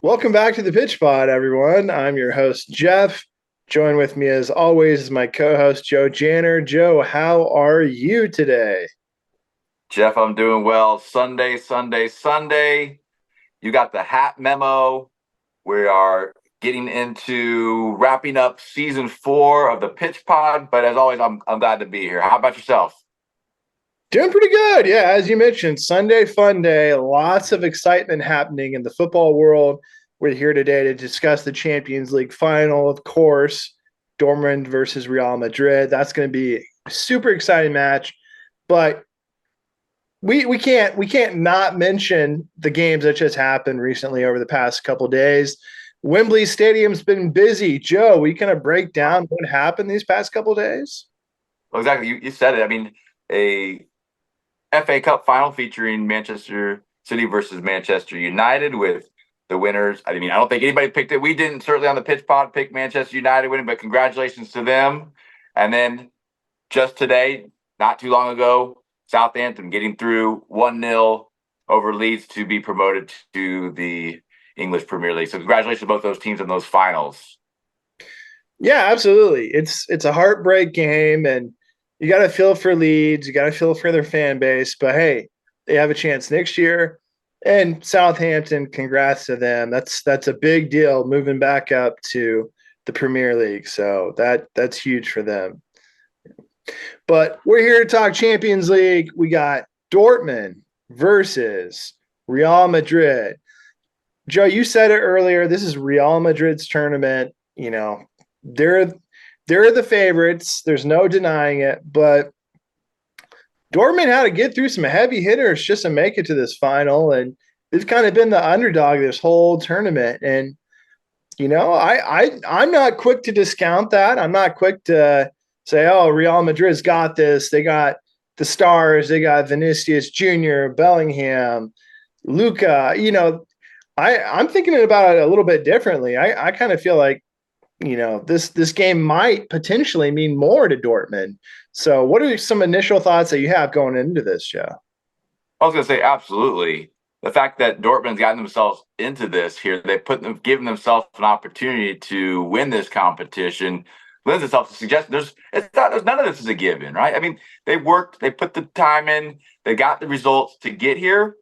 Welcome back to the Pitch Pod, everyone. I'm your host, Jeff. Join with me, as always, is my co-host, Joe Janner. Joe, how are you today? Jeff, I'm doing well. Sunday. You got the hat memo. We are getting into wrapping up season 4 of the Pitch Pod. But as always, I'm glad to be here. How about yourself? Doing pretty good. Yeah, as you mentioned, Sunday fun day. Lots of excitement happening in the football world. We're here today to discuss the Champions League final, of course, Dortmund versus Real Madrid. That's going to be a super exciting match. But we can't not mention the games that just happened recently over the past couple of days. Wembley Stadium's been busy. Joe, we kind of break down what happened these past couple of days? Well, exactly. You said it. I mean, a FA Cup final featuring Manchester City versus Manchester United with the winners. I mean, I don't think anybody picked it. We didn't, certainly on the Pitch Pod, pick Manchester United winning, but congratulations to them. And then just today, not too long ago, Southampton getting through 1-0 over Leeds to be promoted to the English Premier League. So congratulations to both those teams in those finals. Yeah, absolutely. It's a heartbreak game, and you got to feel for Leeds. You got to feel for their fan base. But hey, they have a chance next year. And Southampton, congrats to them. That's a big deal moving back up to the Premier League. So that's huge for them. But we're here to talk Champions League. We got Dortmund versus Real Madrid. Joe, you said it earlier. This is Real Madrid's tournament. You know, they're the favorites. There's no denying it. But Dortmund had to get through some heavy hitters just to make it to this final, and they've kind of been the underdog this whole tournament. And I'm not quick to discount that. I'm not quick to say, "Oh, Real Madrid's got this. They got the stars. They got Vinicius Jr., Bellingham, Luca." I'm thinking about it a little bit differently. I kind of feel like this game might potentially mean more to Dortmund. So, what are some initial thoughts that you have going into this, Joe? I was going to say, absolutely. The fact that Dortmund's gotten themselves into this here, given themselves an opportunity to win this competition, lends itself to suggest there's none of this is a given, right? I mean, they worked, they put the time in, they got the results to get here.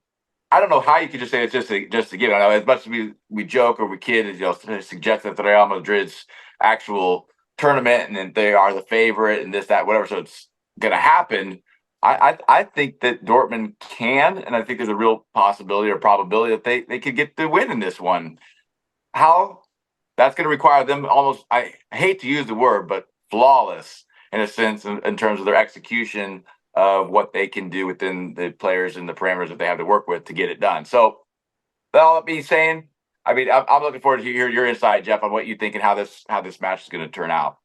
I don't know how you could just say it's just a given. I know as much as we joke or we kid, suggest that the Real Madrid's actual tournament and then they are the favorite and this, that, whatever. So it's going to happen. I think that Dortmund can, and I think there's a real possibility or probability that they could get the win in this one. How that's going to require them almost, I hate to use the word, but flawless in a sense in terms of their execution of what they can do within the players and the parameters that they have to work with to get it done. So that all being saying, I mean, I'm looking forward to hear your insight, Jeff, on what you think and how this match is going to turn out.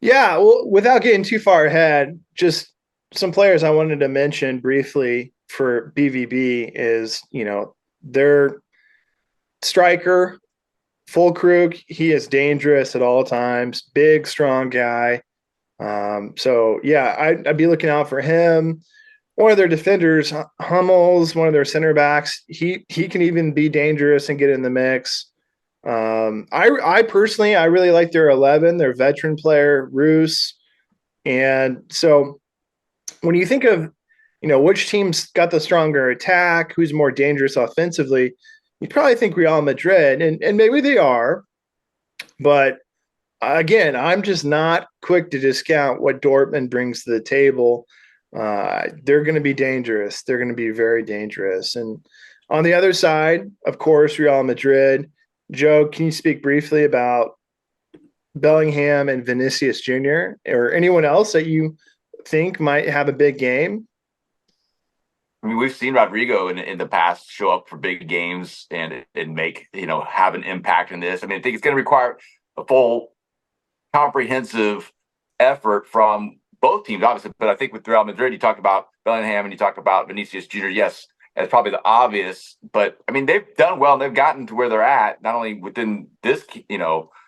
Yeah, well, without getting too far ahead, just some players I wanted to mention briefly for BVB is, their striker, Fulkrug. He is dangerous at all times. Big, strong guy. So yeah, I'd be looking out for him. One of their defenders, Hummels, one of their center backs, he can even be dangerous and get in the mix. I personally, I really like their 11, their veteran player, Roos. And so when you think of, which team's got the stronger attack, who's more dangerous offensively, you probably think Real Madrid, and maybe they are, but again, I'm just not quick to discount what Dortmund brings to the table. They're going to be dangerous. They're going to be very dangerous. And on the other side, of course, Real Madrid. Joe, can you speak briefly about Bellingham and Vinicius Jr. or anyone else that you think might have a big game? I mean, we've seen Rodrigo in the past show up for big games and make, have an impact in this. I mean, I think it's going to require a full comprehensive effort from both teams, obviously. But I think with Real Madrid, you talked about Bellingham and you talked about Vinicius Jr. Yes, as probably the obvious, but I mean they've done well. They've gotten to where they're at, not only within this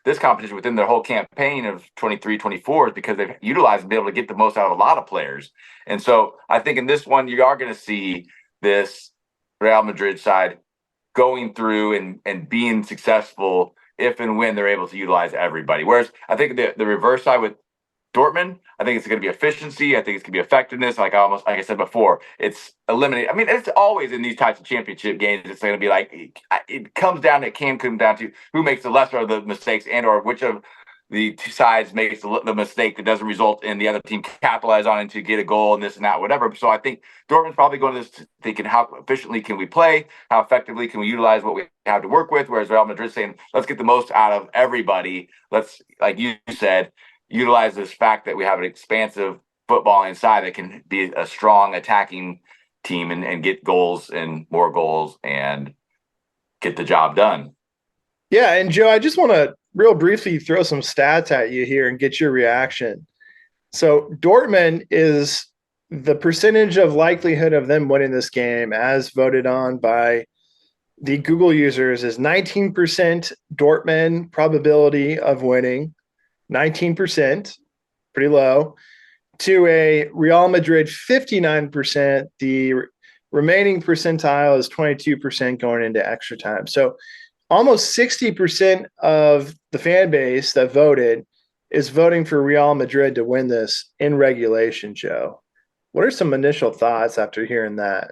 this competition, within their whole campaign of 23-24, is because they've utilized and been able to get the most out of a lot of players. And so I think in this one you are going to see this Real Madrid side going through and being successful if and when they're able to utilize everybody. Whereas I think the reverse side with Dortmund, I think it's going to be efficiency. I think it's going to be effectiveness. Like I said before, it's eliminate. I mean, it's always in these types of championship games. It's going to be like it comes down. It can come down to who makes the lesser of the mistakes, and or which of the two sides makes the mistake that doesn't result in the other team capitalize on it to get a goal and this and that, whatever. So I think Dortmund's probably going to this thinking, how efficiently can we play? How effectively can we utilize what we have to work with? Whereas Real Madrid saying, let's get the most out of everybody. Let's, like you said, utilize this fact that we have an expansive football inside that can be a strong attacking team and get goals and more goals and get the job done. Yeah, and Joe, I just want to real briefly throw some stats at you here and get your reaction. So Dortmund is the percentage of likelihood of them winning this game as voted on by the Google users is 19% Dortmund probability of winning, 19%, pretty low, to a Real Madrid 59%. The remaining percentile is 22% going into extra time. So almost 60% of the fan base that voted is voting for Real Madrid to win this in regulation, Joe. What are some initial thoughts after hearing that?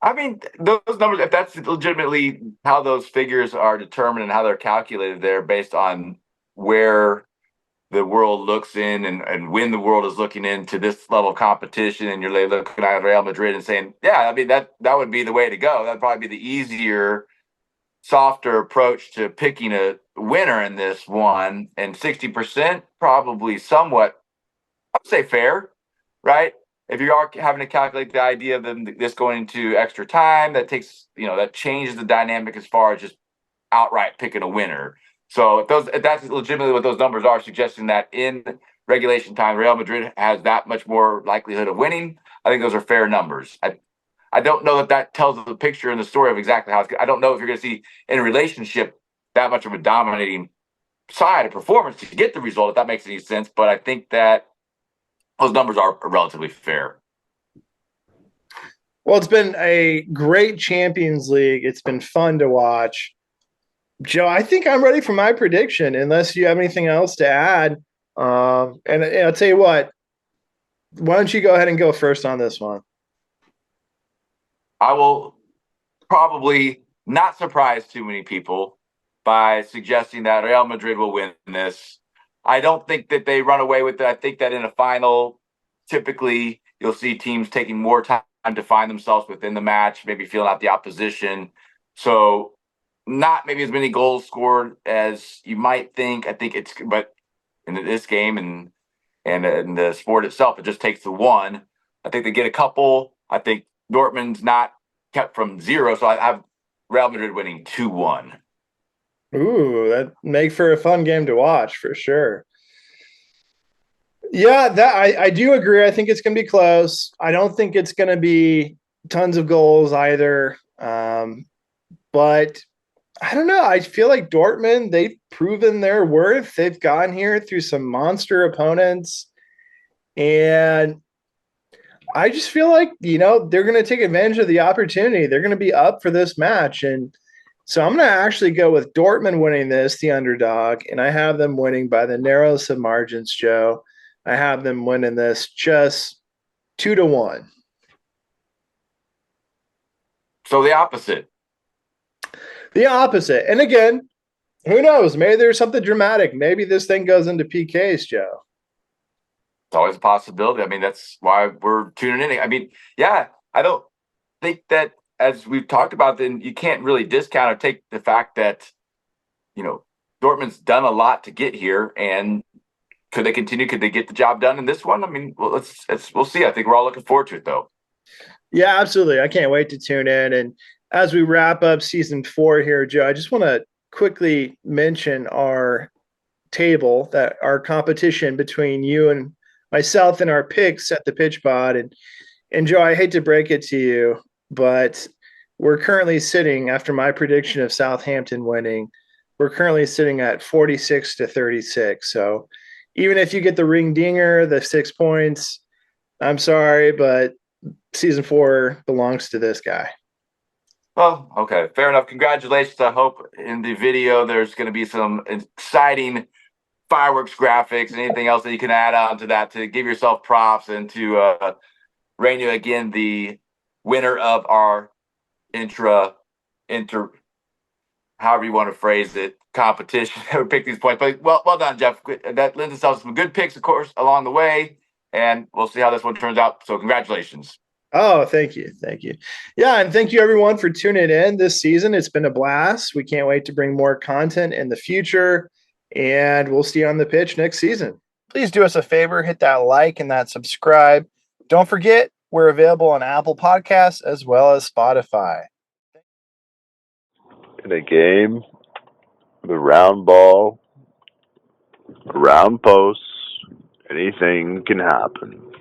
I mean, those numbers, if that's legitimately how those figures are determined and how they're calculated, they're based on where the world looks in and when the world is looking into this level of competition, and you're looking at Real Madrid and saying, yeah, I mean, that would be the way to go. That'd probably be the easier, softer approach to picking a winner in this one. And 60% probably somewhat, I'd say, fair, right? If you are having to calculate the idea of this going into extra time, that takes, that changes the dynamic as far as just outright picking a winner. So if that's legitimately what those numbers are, suggesting that in regulation time, Real Madrid has that much more likelihood of winning, I think those are fair numbers. I don't know that tells the picture and the story of exactly how it's. I don't know if you're going to see in a relationship that much of a dominating side of performance to get the result, if that makes any sense. But I think that those numbers are relatively fair. Well, it's been a great Champions League. It's been fun to watch. Joe, I think I'm ready for my prediction, unless you have anything else to add. And I'll tell you what, why don't you go ahead and go first on this one? I will probably not surprise too many people by suggesting that Real Madrid will win this. I don't think that they run away with it. I think that in a final, typically you'll see teams taking more time to find themselves within the match, maybe feeling out the opposition. So not maybe as many goals scored as you might think. I think but in this game and in the sport itself, it just takes the one. I think they get a couple. I think Dortmund's not kept from zero, so I have Real Madrid winning 2-1. Ooh, that make for a fun game to watch for sure. Yeah, that I do agree. I think it's going to be close. I don't think it's going to be tons of goals either. But I don't know. I feel like Dortmund, they've proven their worth. They've gotten here through some monster opponents. And I just feel like, they're going to take advantage of the opportunity. They're going to be up for this match. And so I'm going to actually go with Dortmund winning this, the underdog. And I have them winning by the narrowest of margins, Joe. I have them winning this just 2-1. So the opposite. The opposite. And again, who knows? Maybe there's something dramatic. Maybe this thing goes into PKs, Joe. It's always a possibility. I mean, that's why we're tuning in. I mean, yeah, I don't think that, as we've talked about, then you can't really discount or take the fact that, Dortmund's done a lot to get here. And could they continue? Could they get the job done in this one? I mean, well, we'll see. I think we're all looking forward to it, though. Yeah, absolutely. I can't wait to tune in. And as we wrap up season 4 here, Joe, I just want to quickly mention our table, that our competition between you and myself and our picks at the Pitch Pod. And Joe, I hate to break it to you, but we're currently sitting after my prediction of Southampton winning. We're currently sitting at 46-36. So even if you get the ring dinger, the 6 points, I'm sorry, but season 4 belongs to this guy. Well, okay, fair enough. Congratulations. I hope in the video there's going to be some exciting fireworks graphics and anything else that you can add on to that to give yourself props and to reign you again the winner of our inter however you want to phrase it competition. We pick these points, but well done, Jeff. That lends itself to some good picks, of course, along the way, and we'll see how this one turns out. So congratulations. Oh, thank you. Thank you. Yeah, and thank you everyone for tuning in this season. It's been a blast. We can't wait to bring more content in the future, and we'll see you on the pitch next season. Please do us a favor, hit that like and that subscribe. Don't forget, we're available on Apple Podcasts as well as Spotify. In a game, the round ball, round posts, anything can happen.